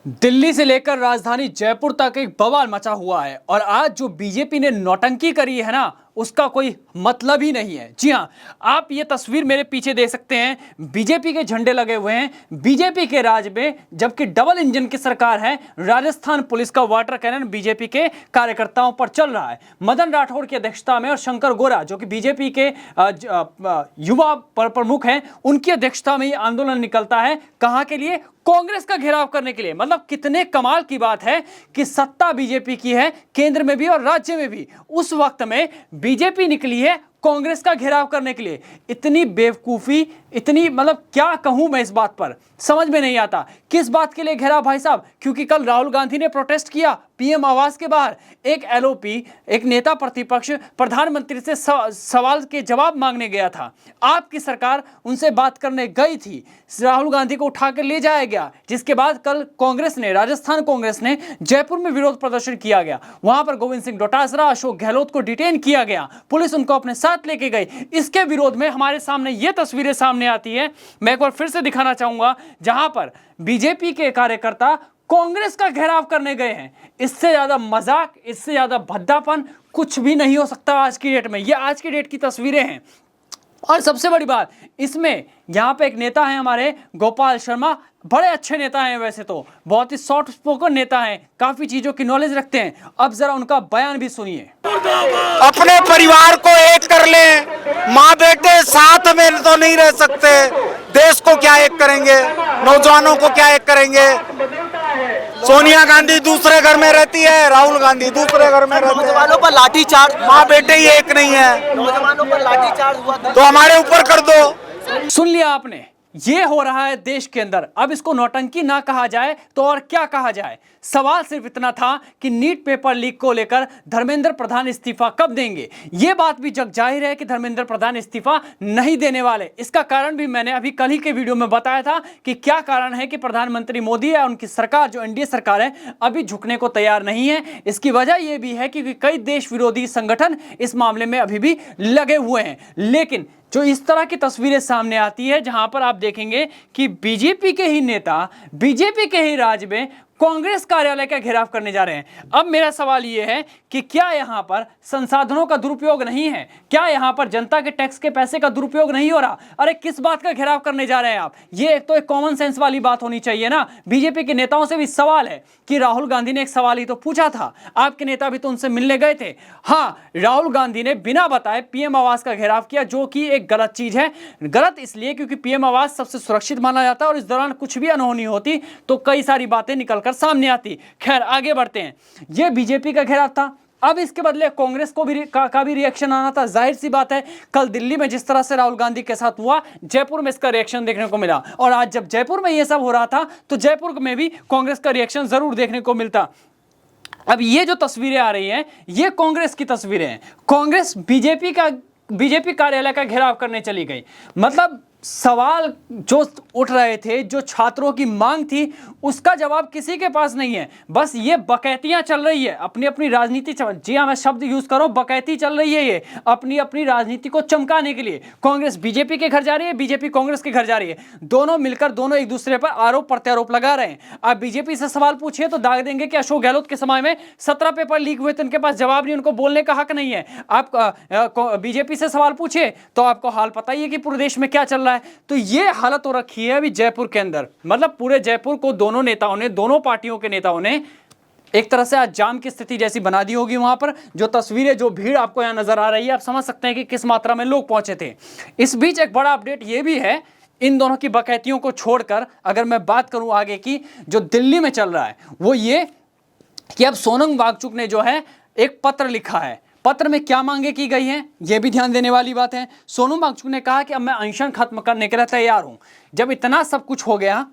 दिल्ली से लेकर राजधानी जयपुर तक एक बवाल मचा हुआ है और आज जो बीजेपी ने नौटंकी करी है ना, उसका कोई मतलब ही नहीं है। जी हाँ, आप ये तस्वीर मेरे पीछे देख सकते हैं। बीजेपी के झंडे लगे हुए हैं बीजेपी के राज में, जबकि डबल इंजन की सरकार है। राजस्थान पुलिस का वाटर कैनन बीजेपी के कार्यकर्ताओं पर चल रहा है। मदन राठौड़ की अध्यक्षता में और शंकर गोरा जो कि बीजेपी के युवा प्रमुख हैं, उनकी अध्यक्षता में ये आंदोलन निकलता है। कहां के लिए? कांग्रेस का घेराव करने के लिए। मतलब कितने कमाल की बात है कि सत्ता बीजेपी की है, केंद्र में भी और राज्य में भी। उस वक्त में बीजेपी निकली है कांग्रेस का घेराव करने के लिए। इतनी बेवकूफी, इतनी मतलब क्या कहूं मैं, इस बात पर समझ में नहीं आता। किस बात के लिए घेराव भाई साहब? क्योंकि कल राहुल गांधी ने प्रोटेस्ट किया पीएम आवास के बाहर। एक एलओपी, एक नेता प्रतिपक्ष प्रधानमंत्री से सवाल के जवाब मांगने गया था। आपकी सरकार उनसे बात करने गई थी, राहुल गांधी को उठाकर ले जाया गया, जिसके बाद कल कांग्रेस ने, राजस्थान कांग्रेस ने जयपुर में विरोध प्रदर्शन किया गया। वहां पर गोविंद सिंह डोटासरा, अशोक गहलोत को डिटेन किया गया, पुलिस उनको अपने साथ लेके गई। इसके विरोध में हमारे सामने ये तस्वीरें सामने आती है। मैं एक बार फिर से दिखाना चाहूंगा, जहां पर बीजेपी के कार्यकर्ता कांग्रेस का घेराव करने गए हैं। इससे ज्यादा मजाक, इससे ज्यादा भद्दापन कुछ भी नहीं हो सकता आज की डेट में। ये आज की डेट की तस्वीरें हैं। और सबसे बड़ी बात इसमें, यहां पे एक नेता है हमारे गोपाल शर्मा, बड़े अच्छे नेता हैं, वैसे तो बहुत ही सॉफ्ट स्पोकन नेता हैं, काफी चीजों की नॉलेज रखते हैं। अब जरा उनका बयान भी सुनिए। अपने परिवार को एक कर लें, माँ बेटे साथ में तो नहीं रह सकते, देश को क्या एक करेंगे, नौजवानों को क्या एक करेंगे। सोनिया गांधी दूसरे घर में रहती है, राहुल गांधी दूसरे घर में रहते हैं। नौजवानों पर लाठीचार्ज, माँ बेटे ही एक नहीं है, नौजवानों पर लाठीचार्ज हुआ था। तो हमारे ऊपर कर दो। सुन लिया आपने, ये हो रहा है देश के अंदर। अब इसको नौटंकी ना कहा जाए तो और क्या कहा जाए। सवाल सिर्फ इतना था कि नीट पेपर लीक को लेकर धर्मेंद्र प्रधान इस्तीफा कब देंगे। यह बात भी जग जाहिर है कि धर्मेंद्र प्रधान इस्तीफा नहीं देने वाले। इसका कारण भी मैंने अभी कल ही के वीडियो में बताया था कि क्या कारण है कि प्रधानमंत्री मोदी है, उनकी सरकार जो एनडीए सरकार है, अभी झुकने को तैयार नहीं है। इसकी वजह यह भी है कि कई देश विरोधी संगठन इस मामले में अभी भी लगे हुए हैं। लेकिन जो इस तरह की तस्वीरें सामने आती है, जहां पर आप देखेंगे कि बीजेपी के ही नेता, बीजेपी के ही राज्य में कांग्रेस कार्यालय का घेराव करने जा रहे हैं। अब मेरा सवाल यह है कि क्या यहां पर संसाधनों का दुरुपयोग नहीं है? क्या यहां पर जनता के टैक्स के पैसे का दुरुपयोग नहीं हो रहा? अरे किस बात का घेराव करने जा रहे हैं आप? ये एक तो एक कॉमन सेंस वाली बात होनी चाहिए ना। बीजेपी के नेताओं से भी सवाल है कि राहुल गांधी ने एक सवाल ही तो पूछा था, आपके नेता भी तो उनसे मिलने गए थे। हाँ, राहुल गांधी ने बिना बताए पीएम आवास का घेराव किया, जो कि एक गलत चीज है। गलत इसलिए क्योंकि पीएम आवास सबसे सुरक्षित माना जाता है और इस दौरान कुछ भी अनहोनी होती तो कई सारी बातें निकलकर सामने आती। खैर आगे बढ़ते हैं। यह बीजेपी का घेराव था। अब इसके बदले कांग्रेस को भी का भी रिएक्शन आना था। जाहिर सी बात है, कल दिल्ली में जिस तरह से राहुल गांधी के साथ हुआ, जयपुर में इसका रिएक्शन देखने को मिला। और आज जब जयपुर में यह सब हो रहा था तो जयपुर में भी कांग्रेस का रिएक्शन जरूर देखने को मिलता। अब ये जो तस्वीरें आ रही हैं, ये कांग्रेस की तस्वीरें हैं। कांग्रेस बीजेपी कार्यालय का घेराव करने चली गई। मतलब सवाल जो उठ रहे थे, जो छात्रों की मांग थी, उसका जवाब किसी के पास नहीं है। बस ये बकैतियां चल रही है, अपनी अपनी राजनीति। जी हाँ, मैं शब्द यूज करूं, बकैती चल रही है ये अपनी अपनी राजनीति को चमकाने के लिए। कांग्रेस बीजेपी के घर जा रही है, बीजेपी कांग्रेस के घर जा रही है। दोनों मिलकर दोनों एक दूसरे पर आरोप प्रत्यारोप लगा रहे हैं। आप बीजेपी से सवाल पूछिए तो दाग देंगे कि अशोक गहलोत के समय में 17 पेपर लीक हुए थे, उनके पास जवाब नहीं, उनको बोलने का हक नहीं है। आप बीजेपी से सवाल पूछिए तो आपको हाल पता ही है कि पूरे देश में क्या चल रहा है। तो ये हालत हो रखी है अभी जयपुर के अंदर। मतलब पूरे जयपुर को दोनों नेताओं ने, दोनों पार्टियों के नेताओं ने एक तरह से आज जाम की स्थिति जैसी बना दी होगी। वहां पर जो तस्वीरें, जो भीड़ आपको यहां नजर आ रही है, आप समझ सकते हैं कि किस मात्रा में लोग पहुंचे थे। इस बीच एक बड़ा अपडेट यह भी है, इन दोनों की बकैतियों को छोड़कर अगर मैं बात करूं आगे की, जो दिल्ली में चल रहा है, वो ये कि अब सोनम वांगचुक ने जो है एक पत्र लिखा है। पत्र में क्या मांगे की गई हैं, यह भी ध्यान देने वाली बात है। सोनम वांगचुक ने कहा कि अब मैं अनशन खत्म करने के लिए तैयार हूं। जब इतना सब कुछ हो गया,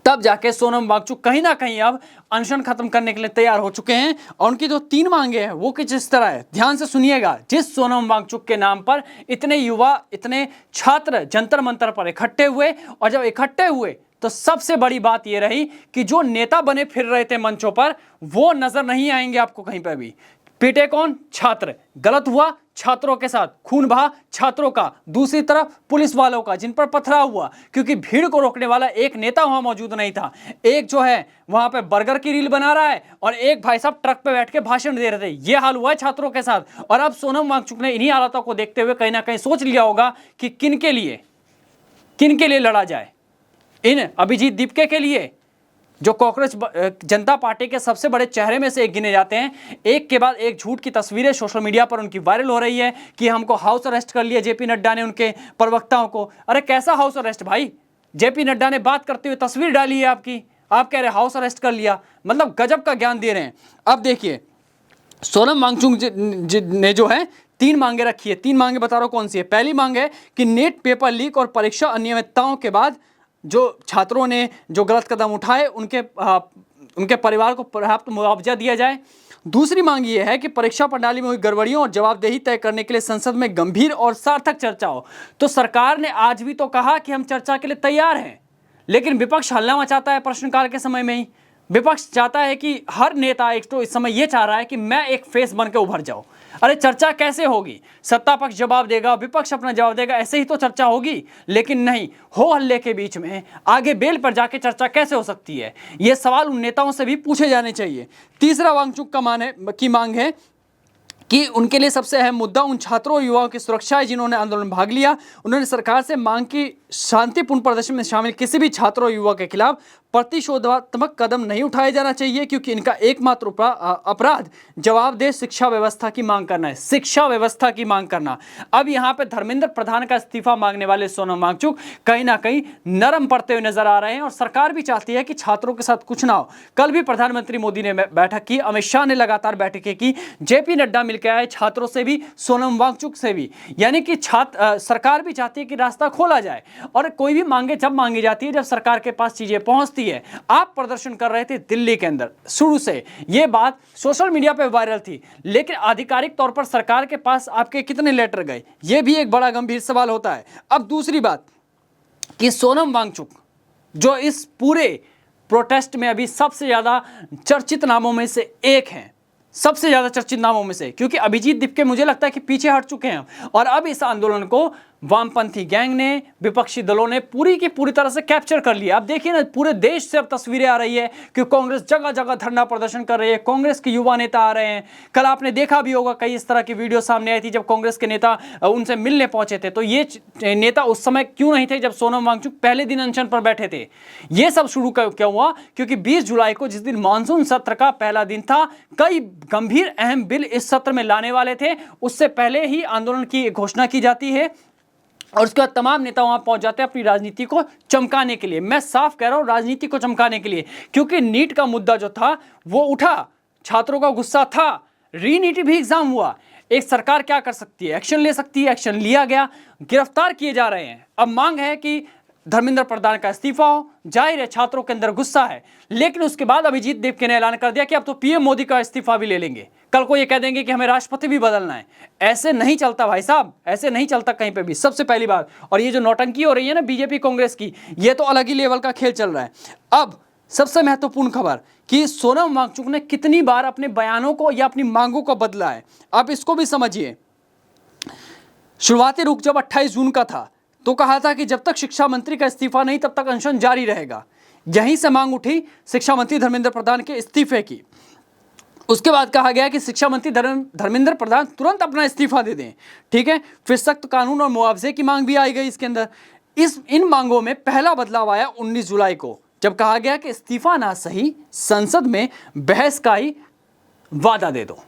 तब जाके सोनम वांगचुक कहीं ना कहीं अब अनशन खत्म करने के लिए तैयार हो चुके हैं। और उनकी जो 3 मांगे हैं वो कुछ इस तरह है, ध्यान से सुनिएगा। जिस सोनम वांगचुक के नाम पर इतने युवा, इतने छात्र जंतर मंतर पर इकट्ठे हुए, और जब इकट्ठे हुए तो सबसे बड़ी बात यह रही कि जो नेता बने फिर रहे थे मंचों पर, वो नजर नहीं आएंगे आपको कहीं पर भी। पीटे कौन? छात्र। गलत हुआ, छात्रों के साथ खून बहा छात्रों का, दूसरी तरफ पुलिस वालों का जिन पर पथराव हुआ, क्योंकि भीड़ को रोकने वाला एक नेता वहां मौजूद नहीं था। एक जो है वहां पे बर्गर की रील बना रहा है और एक भाई साहब ट्रक पे बैठ के भाषण दे रहे थे। ये हाल हुआ है छात्रों के साथ। और अब सोनम वांगचुक ने इन्हीं हालातों को देखते हुए कहीं ना कहीं सोच लिया होगा कि किन के लिए लड़ा जाए। इन अभिजीत दीपके के लिए, जो कॉकरोच जनता पार्टी के सबसे बड़े चेहरे में से एक गिने जाते हैं, एक के बाद एक झूठ की तस्वीरें सोशल मीडिया पर उनकी वायरल हो रही है कि हमको हाउस अरेस्ट कर लिया जेपी नड्डा ने उनके प्रवक्ताओं को। अरे कैसा हाउस अरेस्ट भाई? जेपी नड्डा ने बात करते हुए तस्वीर डाली है आपकी, आप कह रहे हाउस अरेस्ट कर लिया, मतलब गजब का ज्ञान दे रहे हैं। अब देखिए सोनम वांगचुक ने जो है 3 मांगे रखी है। 3 मांगे बता रहा हूं कौन सी है। पहली मांग है कि नेट पेपर लीक और परीक्षा अनियमितताओं के बाद जो छात्रों ने जो गलत कदम उठाए उनके परिवार को पर्याप्त मुआवजा दिया जाए। दूसरी मांग ये है कि परीक्षा प्रणाली में हुई गड़बड़ियों और जवाबदेही तय करने के लिए संसद में गंभीर और सार्थक चर्चा हो। तो सरकार ने आज भी तो कहा कि हम चर्चा के लिए तैयार हैं, लेकिन विपक्ष हल्ला मचाता है प्रश्नकाल के समय में ही। विपक्ष चाहता है कि हर नेता एक तो इस समय ये चाह रहा है कि मैं एक फेस बन के उभर जाऊं। अरे चर्चा कैसे होगी? सत्ता पक्ष जवाब देगा, विपक्ष अपना जवाब देगा, ऐसे ही तो चर्चा होगी। लेकिन नहीं, हो हल्ले के बीच में आगे बेल पर जाके चर्चा कैसे हो सकती है? ये सवाल उन नेताओं से भी पूछे जाने चाहिए। तीसरा वांगचुक की मांग है कि उनके लिए सबसे अहम मुद्दा उन छात्रों और युवाओं की सुरक्षा है जिन्होंने आंदोलन में भाग लिया। उन्होंने सरकार से मांग की शांतिपूर्ण प्रदर्शन में शामिल किसी भी छात्र और युवा के खिलाफ प्रतिशोधात्मक कदम नहीं उठाया जाना चाहिए, क्योंकि इनका एकमात्र अपराध जवाबदेह शिक्षा व्यवस्था की मांग करना है। शिक्षा व्यवस्था की मांग करना। अब यहाँ पे धर्मेंद्र प्रधान का इस्तीफा मांगने वाले सोनम वांगचुक कहीं ना कहीं नरम पड़ते हुए नजर आ रहे हैं और सरकार भी चाहती है कि छात्रों के साथ कुछ ना हो। कल भी प्रधानमंत्री मोदी ने बैठक की, अमित शाह ने लगातार बैठकें की, जेपी नड्डा मिलकर आए छात्रों से भी, सोनम वांगचुक से भी। यानी कि सरकार भी चाहती है कि रास्ता खोला जाए और कोई भी मांगे जब मांगी जाती है जब सरकार के पास चीजें पहुंचती है। आप प्रदर्शन कर रहे थे दिल्ली के अंदर, शुरू से यह बात सोशल मीडिया पे वायरल थी, लेकिन आधिकारिक तौर पर सरकार के पास आपके कितने लेटर गए, यह भी एक बड़ा गंभीर सवाल होता है। अब दूसरी बात कि सोनम वांगचुक जो इस पूरे प्रोटेस्ट में अभी सबसे ज्यादा चर्चित नामों में से एक हैं, सबसे ज्यादा चर्चित नामों में से, क्योंकि अभिजीत दीपके मुझे लगता है कि पीछे हट चुके हैं और अब इस आंदोलन को वामपंथी गैंग ने, विपक्षी दलों ने पूरी की पूरी तरह से कैप्चर कर लिया। अब देखिए ना, पूरे देश से अब तस्वीरें आ रही है कि कांग्रेस जगह जगह धरना प्रदर्शन कर रही है, कांग्रेस के युवा नेता आ रहे हैं। कल आपने देखा भी होगा कई इस तरह की वीडियो सामने आई थी जब कांग्रेस के नेता उनसे मिलने पहुंचे थे। तो ये नेता उस समय क्यों नहीं थे जब सोनम वांगचुक पहले दिन अनशन पर बैठे थे? ये सब शुरू क्यों हुआ? क्योंकि 20 जुलाई को जिस दिन मानसून सत्र का पहला दिन था, कई गंभीर अहम बिल इस सत्र में लाने वाले थे। उससे पहले ही आंदोलन की घोषणा की जाती है और उसके बाद तमाम नेता वहां पहुंच जाते हैं अपनी राजनीति को चमकाने के लिए। मैं साफ कह रहा हूं, राजनीति को चमकाने के लिए, क्योंकि नीट का मुद्दा जो था वो उठा, छात्रों का गुस्सा था, रीनीट भी एग्जाम हुआ। एक सरकार क्या कर सकती है? एक्शन ले सकती है, एक्शन लिया गया, गिरफ्तार किए जा रहे हैं। अब मांग है कि धर्मेंद्र प्रधान का इस्तीफा हो। जाहिर है छात्रों के अंदर गुस्सा है, लेकिन उसके बाद अभिजीत दीपके ने ऐलान कर दिया कि अब तो पीएम मोदी का इस्तीफा भी ले लेंगे। कल को ये कह देंगे कि हमें राष्ट्रपति भी बदलना है। ऐसे नहीं चलता भाई साहब, ऐसे नहीं चलता कहीं पे भी, सबसे पहली बात। और ये जो नौटंकी हो रही है ना बीजेपी कांग्रेस की, ये तो अलग ही लेवल का खेल चल रहा है। अब सबसे महत्वपूर्ण खबर कि सोनम वांगचुक ने कितनी बार अपने बयानों को या अपनी मांगों को बदला है, आप इसको भी समझिए। शुरुआती रुख जब 28 जून का था तो कहा था कि जब तक शिक्षा मंत्री का इस्तीफा नहीं तब तक अनशन जारी रहेगा। यहीं से मांग उठी शिक्षा मंत्री धर्मेंद्र प्रधान के इस्तीफे की। उसके बाद कहा गया कि शिक्षा मंत्री धर्मेंद्र प्रधान तुरंत अपना इस्तीफा दे दें। ठीक है, फिर सख्त कानून और मुआवजे की मांग भी आई गई इसके अंदर। इन मांगों में पहला बदलाव आया 19 जुलाई को, जब कहा गया कि इस्तीफा ना सही, संसद में बहस का ही वादा दे दो।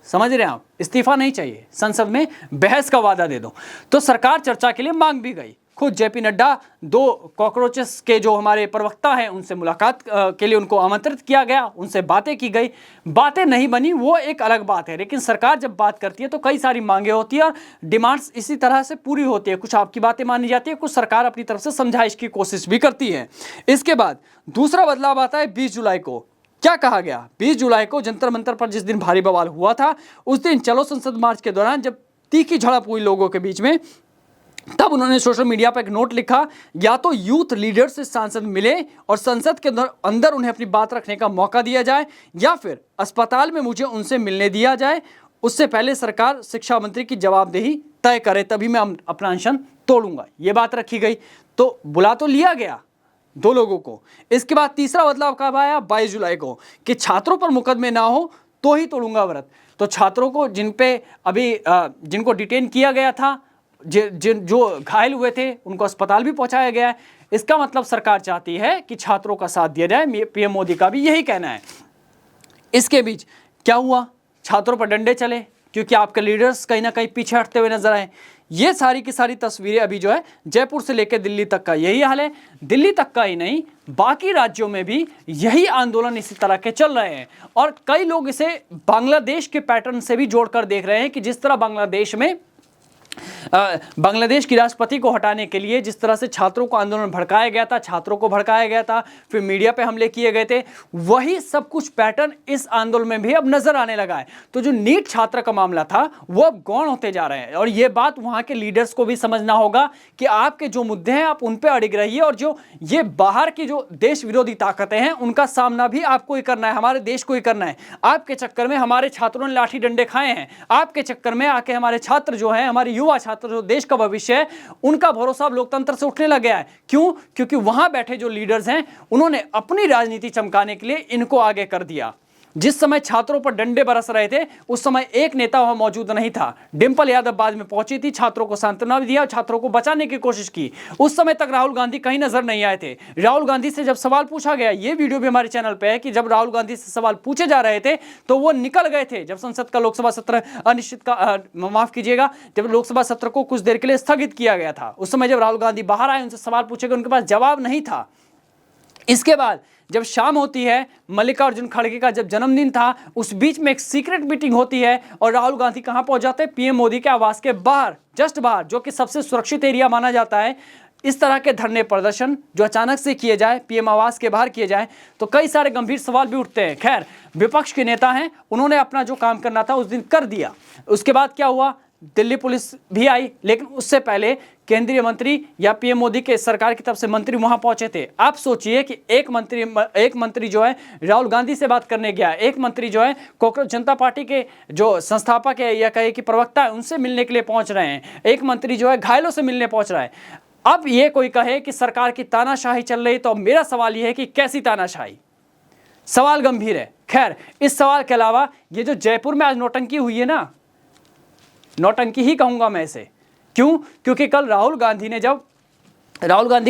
समझ रहे हैं आप? इस्तीफा नहीं चाहिए, संसद में बहस का वादा दे दो। तो सरकार चर्चा के लिए मांग भी गई। खुद जेपी नड्डा, 2 कॉकरोचेस के जो हमारे प्रवक्ता हैं, उनसे मुलाकात के लिए उनको आमंत्रित किया गया, उनसे बातें की गई। बातें नहीं बनी वो एक अलग बात है, लेकिन सरकार जब बात करती है तो कई सारी मांगे होती है और डिमांड्स इसी तरह से पूरी होती है। कुछ आपकी बातें मानी जाती है, कुछ सरकार अपनी तरफ से समझाइश की कोशिश भी करती है। इसके बाद दूसरा बदलाव आता है 20 जुलाई को। क्या कहा गया? 20 जुलाई को जंतर मंतर पर जिस दिन भारी बवाल हुआ था, उस दिन चलो संसद मार्च के दौरान जब तीखी झड़प हुई लोगों के बीच में, तब उन्होंने सोशल मीडिया पर एक नोट लिखा, या तो यूथ लीडर से सांसद मिले और संसद के अंदर उन्हें अपनी बात रखने का मौका दिया जाए, या फिर अस्पताल में मुझे उनसे मिलने दिया जाए, उससे पहले सरकार शिक्षा मंत्री की जवाबदेही तय करे, तभी मैं अपना अनशन तोड़ूंगा। ये बात रखी गई। तो बुला तो लिया गया 2 लोगों को। इसके बाद तीसरा बदलाव कब आया? 22 जुलाई को, कि छात्रों पर मुकदमे ना हो तो ही तोड़ूंगा व्रत। तो छात्रों को जिनको डिटेन किया गया था, जो घायल हुए थे, उनको अस्पताल भी पहुंचाया गया है। इसका मतलब सरकार चाहती है कि छात्रों का साथ दिया जाए। पीएम मोदी का भी यही कहना है। इसके बीच क्या हुआ? छात्रों पर डंडे चले, क्योंकि आपके लीडर्स कहीं ना कहीं पीछे हटते हुए नजर आए। ये सारी की सारी तस्वीरें अभी जो है जयपुर से लेकर दिल्ली तक का यही हाल है। दिल्ली तक का ही नहीं, बाकी राज्यों में भी यही आंदोलन इसी तरह के चल रहे हैं। और कई लोग इसे बांग्लादेश के पैटर्न से भी जोड़कर देख रहे हैं कि जिस तरह बांग्लादेश की राष्ट्रपति को हटाने के लिए जिस तरह से छात्रों को आंदोलन भड़काया गया था, छात्रों को भड़काया गया था, फिर मीडिया पे हमले किए गए थे, वही सब कुछ पैटर्न इस आंदोलन में भी अब नजर आने लगा है। तो जो नीट छात्र का मामला था वो अब गौण होते जा रहे हैं। और ये बात वहां के लीडर्स को भी समझना होगा कि आपके जो मुद्दे हैं आप उन पर अड़िग रहिए, और जो ये बाहर की जो देश विरोधी ताकतें हैं उनका सामना भी आपको ही करना है, हमारे देश को ही करना है। आपके चक्कर में हमारे छात्रों ने लाठी डंडे खाए हैं, आपके चक्कर में आके हमारे छात्र जो हैं, हमारे युवा छात्र जो देश का भविष्य है, उनका भरोसा अब लोकतंत्र से उठने लग गया है। क्यों? क्योंकि वहां बैठे जो लीडर्स हैं उन्होंने अपनी राजनीति चमकाने के लिए इनको आगे कर दिया। जिस समय छात्रों पर डंडे बरस रहे थे उस समय एक नेता वहां मौजूद नहीं था। डिंपल यादव बाद में पहुंची थी, छात्रों को सांत्वना दिया, छात्रों को बचाने की कोशिश की। उस समय तक राहुल गांधी कहीं नजर नहीं आए थे। राहुल गांधी से जब सवाल पूछा गया, ये वीडियो भी हमारे चैनल पे है, कि जब राहुल गांधी से सवाल पूछे जा रहे थे तो वो निकल गए थे। जब संसद का लोकसभा सत्र माफ कीजिएगा, जब लोकसभा सत्र को कुछ देर के लिए स्थगित किया गया था, उस समय जब राहुल गांधी बाहर आए, उनसे सवाल पूछे गए, उनके पास जवाब नहीं था। इसके बाद जब शाम होती है, मल्लिकार्जुन खड़गे का जब जन्मदिन था, उस बीच में एक सीक्रेट मीटिंग होती है और राहुल गांधी कहां पहुंच जाते हैं? पीएम मोदी के आवास के बाहर, जस्ट बाहर, जो कि सबसे सुरक्षित एरिया माना जाता है। इस तरह के धरने प्रदर्शन जो अचानक से किए जाए, पीएम आवास के बाहर किए जाए, तो कई सारे गंभीर सवाल भी उठते हैं। खैर, विपक्ष के नेता हैं, उन्होंने अपना जो काम करना था उस दिन कर दिया। उसके बाद क्या हुआ? दिल्ली पुलिस भी आई, लेकिन उससे पहले केंद्रीय मंत्री या पीएम मोदी के सरकार की तरफ से मंत्री वहां पहुंचे थे। आप सोचिए कि एक मंत्री जो है राहुल गांधी से बात करने गया, एक मंत्री जो है कॉकरोच जनता पार्टी के जो संस्थापक है या कहे कि प्रवक्ता है, उनसे मिलने के लिए पहुंच रहे हैं, एक मंत्री जो है घायलों से मिलने पहुंच रहा है। अब ये कोई कहे कि सरकार की तानाशाही चल रही, तो मेरा सवाल यह है कि कैसी तानाशाही? सवाल गंभीर है। खैर, इस सवाल के अलावा ये जो जयपुर में आज नौटंकी हुई है ना, नौटंकी ही कहूंगा मैं इसे। क्यों? क्योंकि कल राहुल गांधी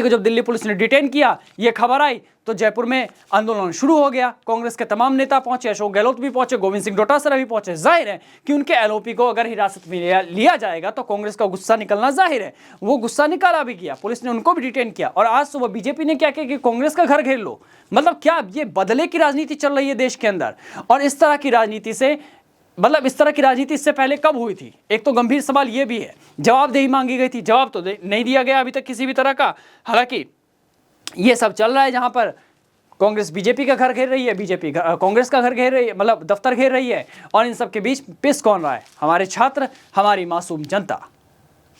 को जब दिल्ली पुलिस ने डिटेन किया, ये खबर आई, तो जयपुर में आंदोलन शुरू हो गया। कांग्रेस के तमाम नेता पहुंचे, अशोक गहलोत भी पहुंचे, गोविंद सिंह डोटासरा भी पहुंचे। जाहिर है कि उनके एलओपी को अगर हिरासत में लिया जाएगा तो कांग्रेस का गुस्सा निकलना जाहिर है। वो गुस्सा निकाला भी किया, पुलिस ने उनको भी डिटेन किया। और आज सुबह बीजेपी ने क्या किया कि कांग्रेस का घर घेर लो। मतलब क्या ये बदले की राजनीति चल रही है देश के अंदर? और इस तरह की राजनीति से, मतलब इस तरह की राजनीति इससे पहले कब हुई थी? एक तो गंभीर सवाल ये भी है। जवाबदेही मांगी गई थी, जवाब तो नहीं दिया गया अभी तक किसी भी तरह का। हालांकि ये सब चल रहा है जहां पर कांग्रेस बीजेपी का घर घेर रही है, बीजेपी कांग्रेस का घर घेर रही है, मतलब दफ्तर घेर रही है, और इन सब के बीच पिस कौन रहा है? हमारे छात्र, हमारी मासूम जनता।